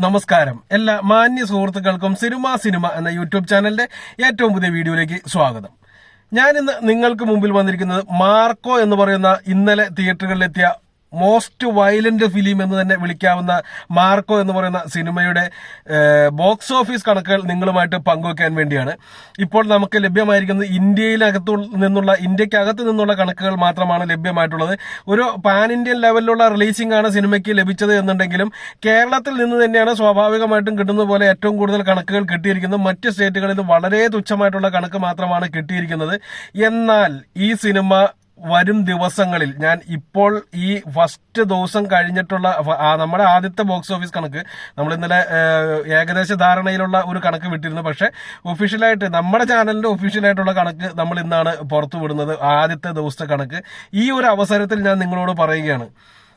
നമസ്കാരം. എല്ലാ മാന്യ സുഹൃത്തുക്കൾക്കും സിനിമ എന്ന യൂട്യൂബ് ചാനലിന്റെ ഏറ്റവും പുതിയ വീഡിയോയിലേക്ക് സ്വാഗതം. ഞാൻ ഇന്ന് നിങ്ങൾക്ക് മുമ്പിൽ വന്നിരിക്കുന്നത് മാർക്കോ എന്ന് പറയുന്ന ഇന്നലെ തിയേറ്ററുകളിലെത്തിയ മോസ്റ്റ് വയലന്റ് ഫിലിം എന്ന് തന്നെ വിളിക്കാവുന്ന മാർക്കോ എന്ന് പറയുന്ന സിനിമയുടെ ബോക്സ് ഓഫീസ് കണക്കുകൾ നിങ്ങളുമായിട്ട് പങ്കുവെക്കാൻ വേണ്ടിയാണ്. ഇപ്പോൾ നമുക്ക് ലഭ്യമായിരിക്കുന്നത് ഇന്ത്യക്കകത്ത് നിന്നുള്ള കണക്കുകൾ മാത്രമാണ് ലഭ്യമായിട്ടുള്ളത്. ഒരു പാൻ ഇന്ത്യൻ ലെവലിലുള്ള റിലീസിംഗ് ആണ് സിനിമയ്ക്ക് ലഭിച്ചത് എന്നുണ്ടെങ്കിലും കേരളത്തിൽ നിന്ന് തന്നെയാണ് സ്വാഭാവികമായിട്ടും കിട്ടുന്ന പോലെ ഏറ്റവും കൂടുതൽ കണക്കുകൾ കിട്ടിയിരിക്കുന്നത്. മറ്റ് സ്റ്റേറ്റുകളിൽ വളരെ തുച്ഛമായിട്ടുള്ള കണക്ക് മാത്രമാണ് കിട്ടിയിരിക്കുന്നത്. എന്നാൽ ഈ സിനിമ വരും ദിവസങ്ങളിൽ ഞാൻ ഇപ്പോൾ ഈ ഫസ്റ്റ് ദിവസം കഴിഞ്ഞിട്ടുള്ള നമ്മുടെ ആദ്യത്തെ ബോക്സ് ഓഫീസ് കണക്ക് നമ്മൾ ഇന്നലെ ഏകദേശ ധാരണയിലുള്ള ഒരു കണക്ക് വിട്ടിരുന്നു. പക്ഷെ ഒഫീഷ്യലായിട്ട് നമ്മുടെ ചാനലിന്റെ ഒഫീഷ്യലായിട്ടുള്ള കണക്ക് നമ്മൾ ഇന്നാണ് പുറത്തു വിടുന്നത്, ആദ്യത്തെ ദിവസത്തെ കണക്ക്. ഈ ഒരു അവസരത്തിൽ ഞാൻ നിങ്ങളോട് പറയുകയാണ്,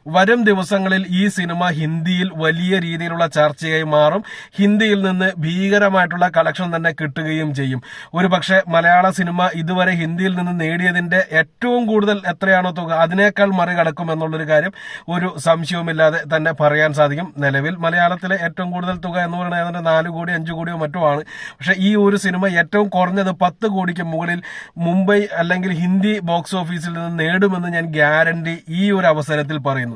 വരും ദിവസങ്ങളിൽ ഈ സിനിമ ഹിന്ദിയിൽ വലിയ രീതിയിലുള്ള ചർച്ചയായി മാറും. ഹിന്ദിയിൽ നിന്ന് ഭീകരമായിട്ടുള്ള കളക്ഷൻ തന്നെ കിട്ടുകയും ചെയ്യും. ഒരുപക്ഷെ മലയാള സിനിമ ഇതുവരെ ഹിന്ദിയിൽ നിന്ന് നേടിയതിന്റെ ഏറ്റവും കൂടുതൽ എത്രയാണോ തുക അതിനേക്കാൾ മറികടക്കും എന്നുള്ളൊരു കാര്യം ഒരു സംശയവുമില്ലാതെ തന്നെ പറയാൻ സാധിക്കും. നിലവിൽ മലയാളത്തിലെ ഏറ്റവും കൂടുതൽ തുക എന്ന് പറയുന്നത് ഏതാണ്ട് 4 കോടി 5 കോടിയോ മറ്റോ ആണ്. പക്ഷെ ഈ ഒരു സിനിമ ഏറ്റവും കുറഞ്ഞത് 10 കോടിക്ക് മുകളിൽ മുംബൈ അല്ലെങ്കിൽ ഹിന്ദി ബോക്സ് ഓഫീസിൽ നിന്ന് നേടുമെന്ന് ഞാൻ ഗ്യാരണ്ടി ഈ ഒരു അവസരത്തിൽ പറയുന്നു.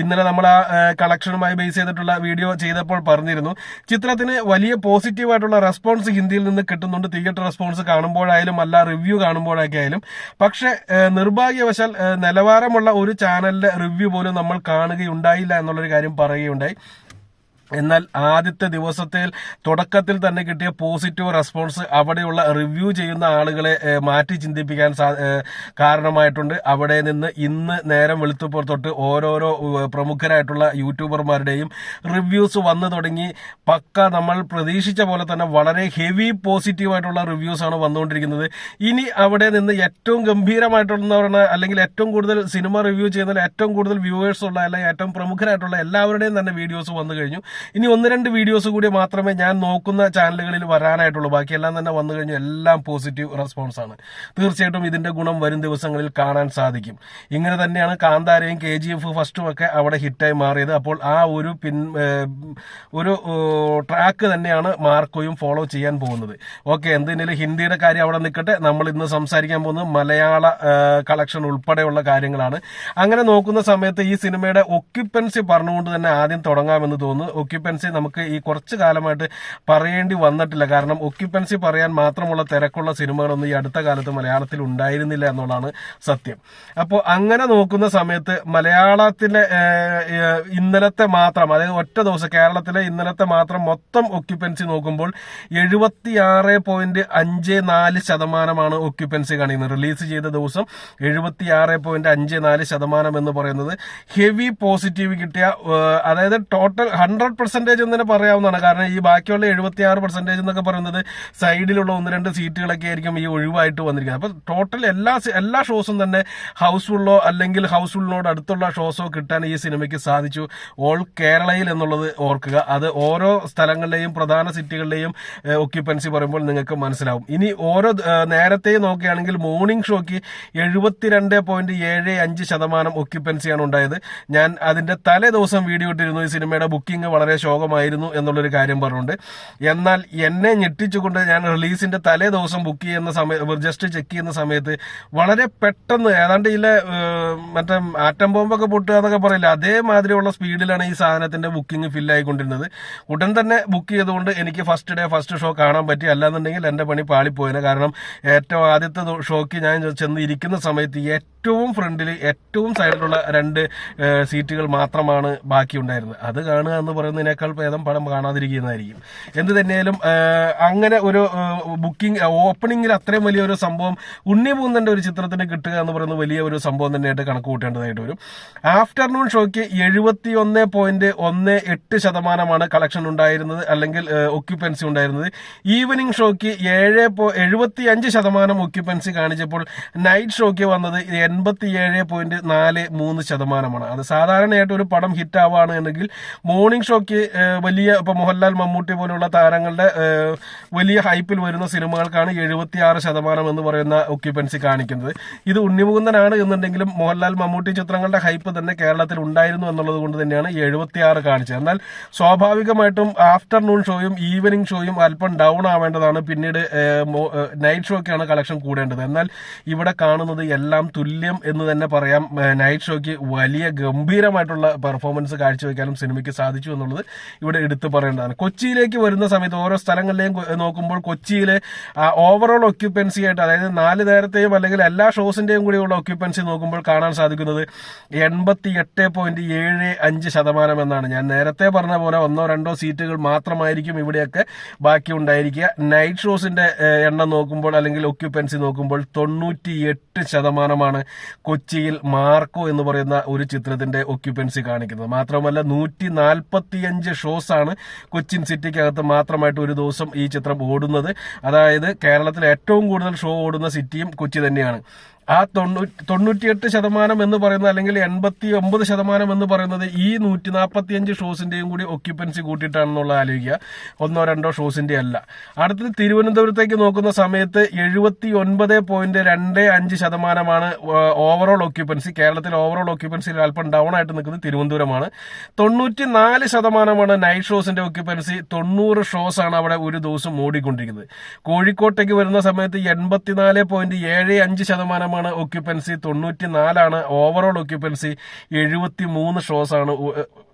ഇന്നലെ നമ്മൾ ആ കളക്ഷനുമായി ബേസ് ചെയ്തിട്ടുള്ള വീഡിയോ ചെയ്തപ്പോൾ പറഞ്ഞിരുന്നു, ചിത്രത്തിന് വലിയ പോസിറ്റീവായിട്ടുള്ള റെസ്പോൺസ് ഹിന്ദിയിൽ നിന്ന് കിട്ടുന്നുണ്ട്, തിയേറ്റർ റെസ്പോൺസ് കാണുമ്പോഴായാലും അല്ല റിവ്യൂ കാണുമ്പോഴൊക്കെ ആയാലും. പക്ഷെ നിർഭാഗ്യവശാൽ നിലവാരമുള്ള ഒരു ചാനലിന്റെ റിവ്യൂ പോലും നമ്മൾ കാണുകയുണ്ടായില്ല എന്നുള്ളൊരു കാര്യം പറയുകയുണ്ടായി. എന്നാൽ ആദ്യത്തെ ദിവസത്തിൽ തുടക്കത്തിൽ തന്നെ കിട്ടിയ പോസിറ്റീവ് റെസ്പോൺസ് അവിടെയുള്ള റിവ്യൂ ചെയ്യുന്ന ആളുകളെ മാറ്റി ചിന്തിപ്പിക്കാൻ കാരണമായിട്ടുണ്ട്. അവിടെ നിന്ന് ഇന്ന് നേരം വെളുത്തപ്പോൾ തൊട്ട് ഓരോരോ പ്രമുഖരായിട്ടുള്ള യൂട്യൂബർമാരുടെയും റിവ്യൂസ് വന്നു തുടങ്ങി. പക്ക നമ്മൾ പ്രതീക്ഷിച്ച പോലെ തന്നെ വളരെ ഹെവി പോസിറ്റീവായിട്ടുള്ള റിവ്യൂസ് ആണ് വന്നുകൊണ്ടിരിക്കുന്നത്. ഇനി അവിടെ നിന്ന് ഏറ്റവും ഗംഭീരമായിട്ടുള്ള അല്ലെങ്കിൽ ഏറ്റവും കൂടുതൽ സിനിമ റിവ്യൂ ചെയ്യുന്ന ഏറ്റവും കൂടുതൽ വ്യൂവേഴ്സ് ഉള്ള അല്ലെങ്കിൽ ഏറ്റവും പ്രമുഖരായിട്ടുള്ള എല്ലാവരുടെയും തന്നെ വീഡിയോസ് വന്നു കഴിഞ്ഞു. ഇനി 1-2 വീഡിയോസ് കൂടി മാത്രമേ ഞാൻ നോക്കുന്ന ചാനലുകളിൽ വരാനായിട്ടുള്ളൂ. ബാക്കിയെല്ലാം തന്നെ വന്നു കഴിഞ്ഞു. എല്ലാം പോസിറ്റീവ് റെസ്പോൺസ് ആണ്. തീർച്ചയായിട്ടും ഇതിന്റെ ഗുണം വരും ദിവസങ്ങളിൽ കാണാൻ സാധിക്കും. ഇങ്ങനെ തന്നെയാണ് കാന്താരയും KGF ഫസ്റ്റും ഒക്കെ അവിടെ ഹിറ്റായി മാറിയത്. അപ്പോൾ ആ ഒരു ട്രാക്ക് തന്നെയാണ് മാർക്കോയും ഫോളോ ചെയ്യാൻ പോകുന്നത്. ഓക്കെ, എന്തിനേലും ഹിന്ദിയുടെ കാര്യം അവിടെ നിൽക്കട്ടെ. നമ്മൾ ഇന്ന് സംസാരിക്കാൻ പോകുന്നത് മലയാള കളക്ഷൻ ഉൾപ്പെടെയുള്ള കാര്യങ്ങളാണ്. അങ്ങനെ നോക്കുന്ന സമയത്ത് ഈ സിനിമയുടെ ഒക്യുപ്പൻസി പറഞ്ഞുകൊണ്ട് തന്നെ ആദ്യം തുടങ്ങാമെന്ന് തോന്നുന്നു. ഒക്യുപ്പൻസി നമുക്ക് ഈ കുറച്ചു കാലമായിട്ട് പറയേണ്ടി വന്നിട്ടില്ല. കാരണം ഒക്യുപ്പൻസി പറയാൻ മാത്രമുള്ള തിരക്കുള്ള സിനിമകളൊന്നും ഈ അടുത്ത കാലത്ത് മലയാളത്തിൽ ഉണ്ടായിരുന്നില്ല എന്നുള്ളതാണ് സത്യം. അപ്പോൾ അങ്ങനെ നോക്കുന്ന സമയത്ത് മലയാളത്തിലെ ഇന്നലത്തെ മാത്രം, അതായത് ഒറ്റ ദിവസം കേരളത്തിലെ ഇന്നലത്തെ മാത്രം മൊത്തം ഒക്യുപ്പൻസി നോക്കുമ്പോൾ 76.54% ഒക്യുപ്പൻസി കാണിക്കുന്നത്. റിലീസ് ചെയ്ത ദിവസം 76.54% എന്ന് പറയുന്നത് ഹെവി പോസിറ്റീവ് കിട്ടിയ, അതായത് ടോട്ടൽ 100% എന്ന് തന്നെ പറയാവുന്നതാണ്. കാരണം ഈ ബാക്കിയുള്ള 76% എന്നൊക്കെ പറയുന്നത് സൈഡിലുള്ള 1-2 സീറ്റുകളൊക്കെ ആയിരിക്കും ഈ ഒഴിവായിട്ട് വന്നിരിക്കുന്നത്. അപ്പൊ ടോട്ടൽ എല്ലാ ഷോസും തന്നെ ഹൗസ്ഫുള്ളോ അല്ലെങ്കിൽ ഹൗസ്ഫുള്ളിനോട് അടുത്തുള്ള ഷോസോ കിട്ടാൻ ഈ സിനിമയ്ക്ക് സാധിച്ചു. ഓൾ കേരളയിൽ എന്നുള്ളത് ഓർക്കുക. അത് ഓരോ സ്ഥലങ്ങളിലെയും പ്രധാന സിറ്റികളിലെയും ഒക്യുപ്പൻസി പറയുമ്പോൾ നിങ്ങൾക്ക് മനസ്സിലാവും. ഇനി ഓരോ നേരത്തെ നോക്കുകയാണെങ്കിൽ മോർണിംഗ് ഷോയ്ക്ക് 72.75% ഒക്യുപ്പൻസിയാണ് ഉണ്ടായത്. ഞാൻ അതിന്റെ തലേ ദിവസം വീഡിയോ ഇട്ടിരുന്നു, ഈ സിനിമയുടെ ബുക്കിംഗ് വളരെ ശോകമായിരുന്നു എന്നുള്ളൊരു കാര്യം പറഞ്ഞുകൊണ്ട്. എന്നാൽ എന്നെ ഞെട്ടിച്ചുകൊണ്ട് ഞാൻ റിലീസിന്റെ തലേ ദിവസം ബുക്ക് ചെയ്യുന്ന സമയത്ത് ജസ്റ്റ് ചെക്ക് ചെയ്യുന്ന സമയത്ത് വളരെ പെട്ടെന്ന് ഏതാണ്ട് ഇതിലെ മറ്റേ ആറ്റം ബോംബൊക്കെ പൊട്ടുക എന്നൊക്കെ പറയില്ല, അതേമാതിരിയുള്ള സ്പീഡിലാണ് ഈ സാധനത്തിന്റെ ബുക്കിംഗ് ഫില്ലായിക്കൊണ്ടിരുന്നത്. ഉടൻ തന്നെ ബുക്ക് ചെയ്തുകൊണ്ട് എനിക്ക് ഫസ്റ്റ് ഷോ കാണാൻ പറ്റി. അല്ലാന്നുണ്ടെങ്കിൽ എന്റെ പണി പാളിപ്പോയിന്. കാരണം ഏറ്റവും ആദ്യത്തെ ഷോക്ക് ഞാൻ ചെന്ന് ഇരിക്കുന്ന സമയത്ത് ഏറ്റവും ഫ്രണ്ടിൽ ഏറ്റവും സൈഡിലുള്ള 2 സീറ്റുകൾ മാത്രമാണ് ബാക്കി ഉണ്ടായിരുന്നത്. അത് കാണുക എന്ന് പറയുന്നതിനേക്കാൾ ഭേദം പടം കാണാതിരിക്കുന്നതായിരിക്കും. എന്ത് തന്നെയാലും അങ്ങനെ ഒരു ബുക്കിംഗ് ഓപ്പണിംഗിൽ അത്രയും വലിയൊരു സംഭവം ഉണ്ണിമൂന്നന്റെ ഒരു ചിത്രത്തിന് കിട്ടുക എന്ന് പറയുന്നത് വലിയ ഒരു സംഭവം തന്നെയായിട്ട് കണക്ക് കൂട്ടേണ്ടതായിട്ട് വരും. ആഫ്റ്റർനൂൺ ഷോയ്ക്ക് 71.18% കളക്ഷൻ ഉണ്ടായിരുന്നത്, അല്ലെങ്കിൽ ഒക്യുപ്പൻസി ഉണ്ടായിരുന്നത്. ഈവനിങ് ഷോയ്ക്ക് 75% ഒക്യുപ്പൻസി കാണിച്ചപ്പോൾ നൈറ്റ് ഷോയ്ക്ക് വന്നത് 87.43%. അത് സാധാരണയായിട്ട് ഒരു പടം ഹിറ്റ് ആവുകയാണ് എന്നുണ്ടെങ്കിൽ മോർണിംഗ് ഷോ ഷോയ്ക്ക് വലിയ ഇപ്പൊ മോഹൻലാൽ മമ്മൂട്ടി പോലുള്ള താരങ്ങളുടെ വലിയ ഹൈപ്പിൽ വരുന്ന സിനിമകൾക്കാണ് 76% എന്ന് പറയുന്ന ഒക്യുപ്പൻസി കാണിക്കുന്നത്. ഇത് ഉണ്ണിമുകുന്ദനാണ് എന്നുണ്ടെങ്കിലും മോഹൻലാൽ മമ്മൂട്ടി ചിത്രങ്ങളുടെ ഹൈപ്പ് തന്നെ കേരളത്തിൽ ഉണ്ടായിരുന്നു എന്നുള്ളത് കൊണ്ട് തന്നെയാണ് 76 കാണിച്ചത്. എന്നാൽ സ്വാഭാവികമായിട്ടും ആഫ്റ്റർനൂൺ ഷോയും ഈവനിങ് ഷോയും അല്പം ഡൗൺ ആവേണ്ടതാണ്. പിന്നീട് നൈറ്റ് ഷോയ്ക്കാണ് കളക്ഷൻ കൂടേണ്ടത്. എന്നാൽ ഇവിടെ കാണുന്നത് എല്ലാം തുല്യം എന്ന് തന്നെ പറയാം. നൈറ്റ് ഷോയ്ക്ക് വലിയ ഗംഭീരമായിട്ടുള്ള പെർഫോമൻസ് കാഴ്ചവെക്കാനും സിനിമയ്ക്ക് സാധിച്ചു എന്നുള്ളത് ഇവിടെ എടുത്തു പറയേണ്ടതാണ്. കൊച്ചിയിലേക്ക് വരുന്ന സമയത്ത് ഓരോ സ്ഥലങ്ങളിലെയും നോക്കുമ്പോൾ കൊച്ചിയിലെ ഓവറോൾ ഒക്യുപ്പൻസി ആയിട്ട്, അതായത് 4 നേരത്തെയും അല്ലെങ്കിൽ എല്ലാ ഷോസിന്റെയും കൂടിയുള്ള ഒക്യുപ്പൻസി നോക്കുമ്പോൾ കാണാൻ സാധിക്കുന്നത് 88.75% എന്നാണ്. ഞാൻ നേരത്തെ പറഞ്ഞ പോലെ 1-2 സീറ്റുകൾ മാത്രമായിരിക്കും ഇവിടെയൊക്കെ ബാക്കി ഉണ്ടായിരിക്കുക. നൈറ്റ് ഷോസിന്റെ എണ്ണം നോക്കുമ്പോൾ അല്ലെങ്കിൽ ഒക്യുപ്പൻസി നോക്കുമ്പോൾ 98% കൊച്ചിയിൽ മാർക്കോ എന്ന് പറയുന്ന ഒരു ചിത്രത്തിന്റെ ഒക്യുപ്പൻസി കാണിക്കുന്നത്. മാത്രമല്ല 145 ഷോസാണ് കൊച്ചിൻ സിറ്റിക്കകത്ത് മാത്രമായിട്ട് ഒരു ദിവസം ഈ ചിത്രം ഓടുന്നത്. അതായത് കേരളത്തിൽ ഏറ്റവും കൂടുതൽ ഷോ ഓടുന്ന സിറ്റിയും കൊച്ചി തന്നെയാണ്. ആ 98% എന്ന് പറയുന്നത് അല്ലെങ്കിൽ 89% എന്ന് പറയുന്നത് ഈ 145 ഷോസിന്റെയും കൂടി ഒക്യുപ്പൻസി കൂട്ടിയിട്ടാണെന്നുള്ള ആലോചിക്കുക, 1-2 ഷോസിന്റെ അല്ല. അടുത്തത് തിരുവനന്തപുരത്തേക്ക് നോക്കുന്ന സമയത്ത് 79.25% ഓവറോൾ ഒക്യുപ്പൻസി. കേരളത്തിൽ ഓവറോൾ ഒക്യുപ്പൻസിയിൽ അല്പം ഡൗൺ ആയിട്ട് നിൽക്കുന്നത് തിരുവനന്തപുരമാണ്. 94% നൈറ്റ് ഷോസിന്റെ ഒക്യുപ്പൻസി. 90 ഷോസാണ് അവിടെ ഒരു ദിവസം ഓടിക്കൊണ്ടിരിക്കുന്നത്. കോഴിക്കോട്ടേക്ക് വരുന്ന സമയത്ത് 84.75% ഒക്യുപ്പൻസി. 94 overall occupancy. 73 ഷോസാണ്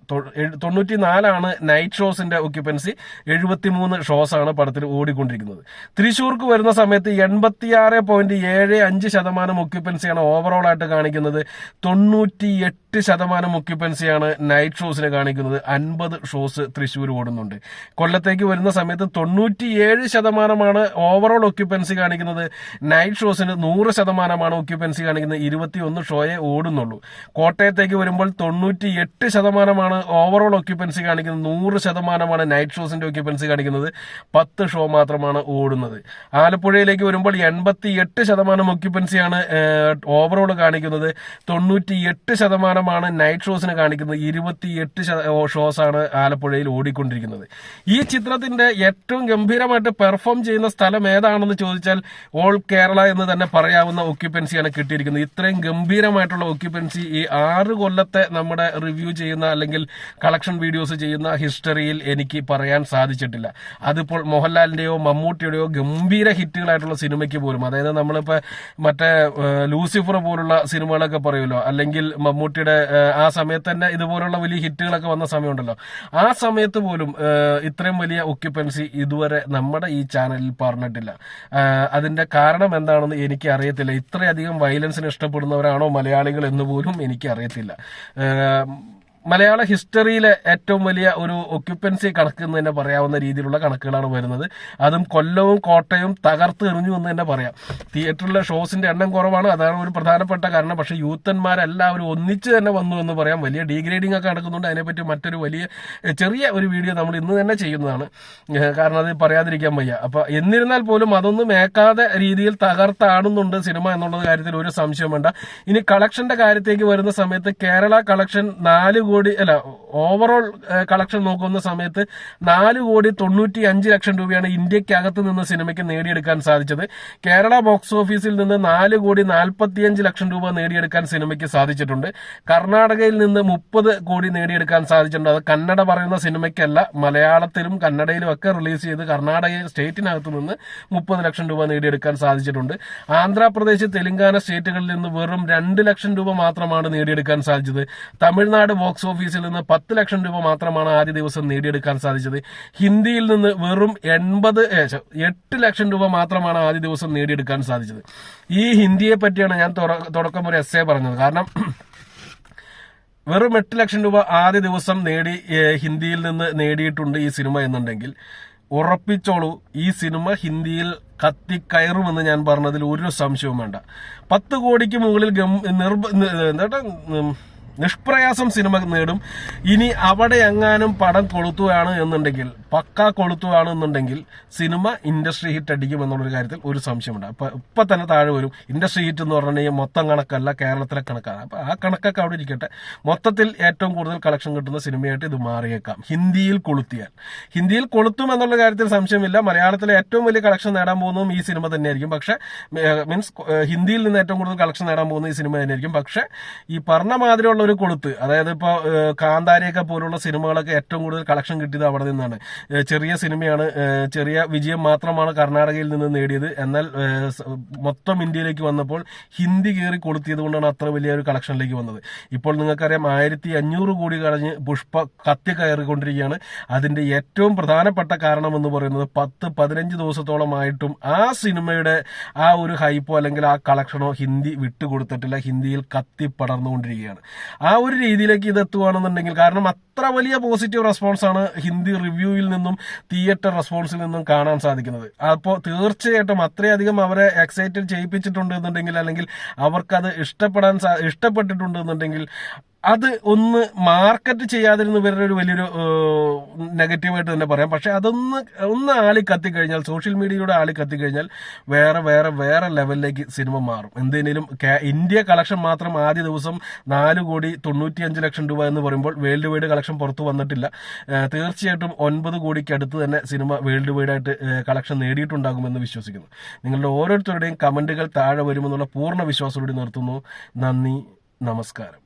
94 നൈറ്റ് ഷോസിന്റെ ഒക്യുപ്പൻസി. 73 ഷോസാണ് പടത്തിൽ ഓടിക്കൊണ്ടിരിക്കുന്നത്. തൃശ്ശൂർക്ക് വരുന്ന സമയത്ത് 86.75% ഒക്യുപ്പൻസിയാണ് ഓവറോൾ ആയിട്ട് കാണിക്കുന്നത്. 98% ഒക്യുപ്പൻസിയാണ് നൈറ്റ് ഷോസിന് കാണിക്കുന്നത്. 50 ഷോസ് തൃശ്ശൂർ ഓടുന്നുണ്ട്. കൊല്ലത്തേക്ക് വരുന്ന സമയത്ത് 97% ഓവറോൾ ഒക്യുപ്പൻസി കാണിക്കുന്നത്. നൈറ്റ് ഷോസിന് 100% ഒക്യുപ്പൻസി കാണിക്കുന്നത്. 21 ഷോയെ ഓടുന്നുള്ളൂ. കോട്ടയത്തേക്ക് വരുമ്പോൾ 98% ഓവറോൾ ഒക്യുപ്പൻസി കാണിക്കുന്നത്. 100% നൈറ്റ് ഷോസിന്റെ ഒക്യുപ്പൻസി കാണിക്കുന്നത്. 10 ഷോ മാത്രമാണ് ഓടുന്നത്. ആലപ്പുഴയിലേക്ക് വരുമ്പോൾ 88% ഒക്യുപ്പൻസിയാണ് ഓവറോൾ കാണിക്കുന്നത്. 98% നൈറ്റ് ഷോസിന് കാണിക്കുന്നത്. 28 ഷോസാണ് ആലപ്പുഴയിൽ ഓടിക്കൊണ്ടിരിക്കുന്നത്. ഈ ചിത്രത്തിന്റെ ഏറ്റവും ഗംഭീരമായിട്ട് പെർഫോം ചെയ്യുന്ന സ്ഥലം ഏതാണെന്ന് ചോദിച്ചാൽ ഓൾ കേരള എന്ന് തന്നെ പറയാവുന്ന ഒക്യുപ്പൻസിയാണ് കിട്ടിയിരിക്കുന്നത്. ഇത്രയും ഗംഭീരമായിട്ടുള്ള ഒക്യുപ്പൻസി ഈ 6 കൊല്ലത്തെ നമ്മുടെ റിവ്യൂ ചെയ്യുന്ന അല്ലെങ്കിൽ കളക്ഷൻ വീഡിയോസ് ചെയ്യുന്ന ഹിസ്റ്ററിയിൽ എനിക്ക് പറയാൻ സാധിച്ചിട്ടില്ല. അതിപ്പോൾ മോഹൻലാലിന്റെയോ മമ്മൂട്ടിയുടെയോ ഗംഭീര ഹിറ്റുകളായിട്ടുള്ള സിനിമയ്ക്ക് പോലും, അതായത് നമ്മളിപ്പോ മറ്റേ ലൂസിഫർ പോലുള്ള സിനിമകളൊക്കെ പറയുമല്ലോ, അല്ലെങ്കിൽ മമ്മൂട്ടിയുടെ ആ സമയത്ത് തന്നെ ഇതുപോലുള്ള വലിയ ഹിറ്റുകളൊക്കെ വന്ന സമയമുണ്ടല്ലോ, ആ സമയത്ത് പോലും ഇത്രയും വലിയ ഒക്യുപ്പൻസി ഇതുവരെ നമ്മുടെ ഈ ചാനലിൽ പറഞ്ഞിട്ടില്ല. അതിന്റെ കാരണം എന്താണെന്ന് എനിക്ക് അറിയത്തില്ല. ഇത്രയധികം വയലൻസിന് ഇഷ്ടപ്പെടുന്നവരാണോ മലയാളികൾ എന്ന് പോലും എനിക്ക് അറിയത്തില്ല. മലയാള ഹിസ്റ്ററിയിലെ ഏറ്റവും വലിയ ഒരു ഒക്യുപ്പൻസി കണക്ക് എന്ന് തന്നെ പറയാവുന്ന രീതിയിലുള്ള കണക്കുകളാണ് വരുന്നത്. അതും കൊല്ലവും കോട്ടയവും തകർത്ത് എറിഞ്ഞു എന്ന് തന്നെ പറയാം. തിയേറ്ററിലെ ഷോസിന്റെ എണ്ണം കുറവാണ്, അതാണ് ഒരു പ്രധാനപ്പെട്ട കാരണം. പക്ഷെ യൂത്തന്മാരെല്ലാവരും ഒന്നിച്ച് തന്നെ വന്നു എന്ന് പറയാം. വലിയ ഡീഗ്രേഡിംഗ് ഒക്കെ നടക്കുന്നുണ്ട്. അതിനെപ്പറ്റി മറ്റൊരു ചെറിയ ഒരു വീഡിയോ നമ്മൾ ഇന്ന് തന്നെ ചെയ്യുന്നതാണ്, കാരണം അത് പറയാതിരിക്കാൻ വയ്യ. അപ്പൊ എന്നിരുന്നാൽ പോലും അതൊന്നും മേക്കാതെ രീതിയിൽ തകർത്താടുന്നുണ്ട് സിനിമ എന്നുള്ളത് കാര്യത്തിൽ ഒരു സംശയം വേണ്ട. ഇനി കളക്ഷന്റെ കാര്യത്തേക്ക് വരുന്ന സമയത്ത് കേരള കളക്ഷൻ 4 കോടി ഓവറോൾ കളക്ഷൻ നോക്കുന്ന സമയത്ത് 4,95,00,000 രൂപയാണ് ഇന്ത്യക്കകത്ത് നിന്ന് സിനിമയ്ക്ക് നേടിയെടുക്കാൻ സാധിച്ചത്. കേരള ബോക്സ് ഓഫീസിൽ നിന്ന് 4,45,00,000 രൂപ നേടിയെടുക്കാൻ സിനിമയ്ക്ക് സാധിച്ചിട്ടുണ്ട്. കർണാടകയിൽ നിന്ന് 30 കോടി നേടിയെടുക്കാൻ സാധിച്ചിട്ടുണ്ട്. അത് കന്നഡ പറയുന്ന സിനിമയ്ക്കല്ല, മലയാളത്തിലും കന്നഡയിലും ഒക്കെ റിലീസ് ചെയ്ത് കർണാടക സ്റ്റേറ്റിനകത്ത് നിന്ന് 30 ലക്ഷം രൂപ നേടിയെടുക്കാൻ സാധിച്ചിട്ടുണ്ട്. ആന്ധ്രാപ്രദേശ്, തെലങ്കാന സ്റ്റേറ്റുകളിൽ നിന്ന് വെറും 2 ലക്ഷം രൂപ മാത്രമാണ് നേടിയെടുക്കാൻ സാധിച്ചത്. തമിഴ്നാട് ബോക്സ് ഓഫീസിൽ നിന്ന് 10 ലക്ഷം രൂപ മാത്രമാണ് ആദ്യ ദിവസം നേടിയെടുക്കാൻ സാധിച്ചത്. ഹിന്ദിയിൽ നിന്ന് വെറും 8 ലക്ഷം രൂപ മാത്രമാണ് ആദ്യ ദിവസം നേടിയെടുക്കാൻ സാധിച്ചത്. ഈ ഹിന്ദിയെ പറ്റിയാണ് ഞാൻ തുടക്കം ഒരു എസ്സേ പറഞ്ഞത്. കാരണം വെറും 8 ലക്ഷം രൂപ ആദ്യ ദിവസം ഹിന്ദിയിൽ നിന്ന് നേടിയിട്ടുണ്ട് ഈ സിനിമ എന്നുണ്ടെങ്കിൽ ഉറപ്പിച്ചോളൂ, ഈ സിനിമ ഹിന്ദിയിൽ കത്തിക്കയറുമെന്ന് ഞാൻ പറഞ്ഞതിൽ ഒരു സംശയവും വേണ്ട. 10 കോടിക്ക് മുകളിൽ നിഷ്പ്രയാസം സിനിമ നേടും. ഇനി അവിടെ എങ്ങാനും പടം കൊളുത്തുകയാണ് എന്നുണ്ടെങ്കിൽ പക്കാ കൊളുത്തുകയാണെന്നുണ്ടെങ്കിൽ സിനിമ ഇൻഡസ്ട്രി ഹിറ്റ് അടിക്കും എന്നുള്ളൊരു കാര്യത്തിൽ ഒരു സംശയമുണ്ട്. ഇപ്പൊ തന്നെ താഴെ വരും ഇൻഡസ്ട്രി ഹിറ്റ് എന്ന് പറഞ്ഞാൽ മൊത്തം കണക്കല്ല, കേരളത്തിലെ കണക്കാണ്. അപ്പൊ ആ കണക്കൊക്കെ അവിടെ ഇരിക്കട്ടെ. മൊത്തത്തിൽ ഏറ്റവും കൂടുതൽ കളക്ഷൻ കിട്ടുന്ന സിനിമയായിട്ട് ഇത് മാറിയേക്കാം ഹിന്ദിയിൽ കൊളുത്തിയാൽ. ഹിന്ദിയിൽ കൊളുത്തും എന്നുള്ള കാര്യത്തിൽ സംശയമില്ല. മലയാളത്തിലെ ഏറ്റവും വലിയ കളക്ഷൻ നേടാൻ പോകുന്നതും ഈ സിനിമ തന്നെയായിരിക്കും. പക്ഷെ മീൻസ് ഹിന്ദിയിൽ നിന്ന് ഏറ്റവും കൂടുതൽ കളക്ഷൻ നേടാൻ പോകുന്ന ഈ സിനിമ തന്നെയായിരിക്കും. പക്ഷെ ഈ പറഞ്ഞ മാതിരിയുള്ള ഒരു കൊളുത്ത്, അതായത് ഇപ്പോൾ കാന്താരിയൊക്കെ പോലുള്ള സിനിമകളൊക്കെ ഏറ്റവും കൂടുതൽ കളക്ഷൻ കിട്ടിയത് അവിടെ നിന്നാണ്. ചെറിയ സിനിമയാണ്, ചെറിയ വിജയം മാത്രമാണ് കർണാടകയിൽ നിന്ന് നേടിയത്. എന്നാൽ മൊത്തം ഇന്ത്യയിലേക്ക് വന്നപ്പോൾ ഹിന്ദി കയറി കൊളുത്തിയത് കൊണ്ടാണ് അത്ര വലിയൊരു കളക്ഷനിലേക്ക് വന്നത്. ഇപ്പോൾ നിങ്ങൾക്കറിയാം 1500 കോടി കഴിഞ്ഞ് പുഷ്പ കത്തി കയറിക്കൊണ്ടിരിക്കുകയാണ്. അതിന്റെ ഏറ്റവും പ്രധാനപ്പെട്ട കാരണം എന്ന് പറയുന്നത് 10-15 ദിവസത്തോളമായിട്ടും ആ സിനിമയുടെ ആ ഒരു ഹൈപ്പോ അല്ലെങ്കിൽ ആ കളക്ഷനോ ഹിന്ദി വിട്ടുകൊടുത്തിട്ടില്ല. ഹിന്ദിയിൽ കത്തി പടർന്നുകൊണ്ടിരിക്കുകയാണ്. ആ ഒരു രീതിയിലേക്ക് ഇത് എത്തുകയാണെന്നുണ്ടെങ്കിൽ, കാരണം അത്ര വലിയ പോസിറ്റീവ് റെസ്പോൺസ് ആണ് ഹിന്ദി റിവ്യൂവിൽ നിന്നും തിയേറ്റർ റെസ്പോൺസിൽ നിന്നും കാണാൻ സാധിക്കുന്നത്. അപ്പോൾ തീർച്ചയായിട്ടും അത്രയധികം അവരെ എക്സൈറ്റഡ് ചെയ്യിപ്പിച്ചിട്ടുണ്ട് എന്നുണ്ടെങ്കിൽ, അല്ലെങ്കിൽ അവർക്കത് ഇഷ്ടപ്പെട്ടിട്ടുണ്ട് എന്നുണ്ടെങ്കിൽ, അത് ഒന്ന് മാർക്കറ്റ് ചെയ്യാതിരുന്ന ഇവരുടെ ഒരു വലിയൊരു നെഗറ്റീവായിട്ട് തന്നെ പറയാം. പക്ഷെ ഒന്ന് ആളി കത്തിക്കഴിഞ്ഞാൽ, സോഷ്യൽ മീഡിയയുടെ ആളി കത്തിക്കഴിഞ്ഞാൽ വേറെ വേറെ വേറെ ലെവലിലേക്ക് സിനിമ മാറും. എന്തിനേലും ഇന്ത്യ കളക്ഷൻ മാത്രം ആദ്യ ദിവസം 4,95,00,000 രൂപ എന്ന് പറയുമ്പോൾ വേൾഡ് വൈഡ് കളക്ഷൻ പുറത്തു വന്നിട്ടില്ല. തീർച്ചയായിട്ടും 9 കോടിക്ക് അടുത്ത് തന്നെ സിനിമ വേൾഡ് വൈഡായിട്ട് കളക്ഷൻ നേടിയിട്ടുണ്ടാകുമെന്ന് വിശ്വസിക്കുന്നു. നിങ്ങളുടെ ഓരോരുത്തരുടെയും കമന്റുകൾ താഴെ വരുമെന്നുള്ള പൂർണ്ണ വിശ്വാസത്തോടെ നിർത്തുന്നു. നന്ദി, നമസ്കാരം.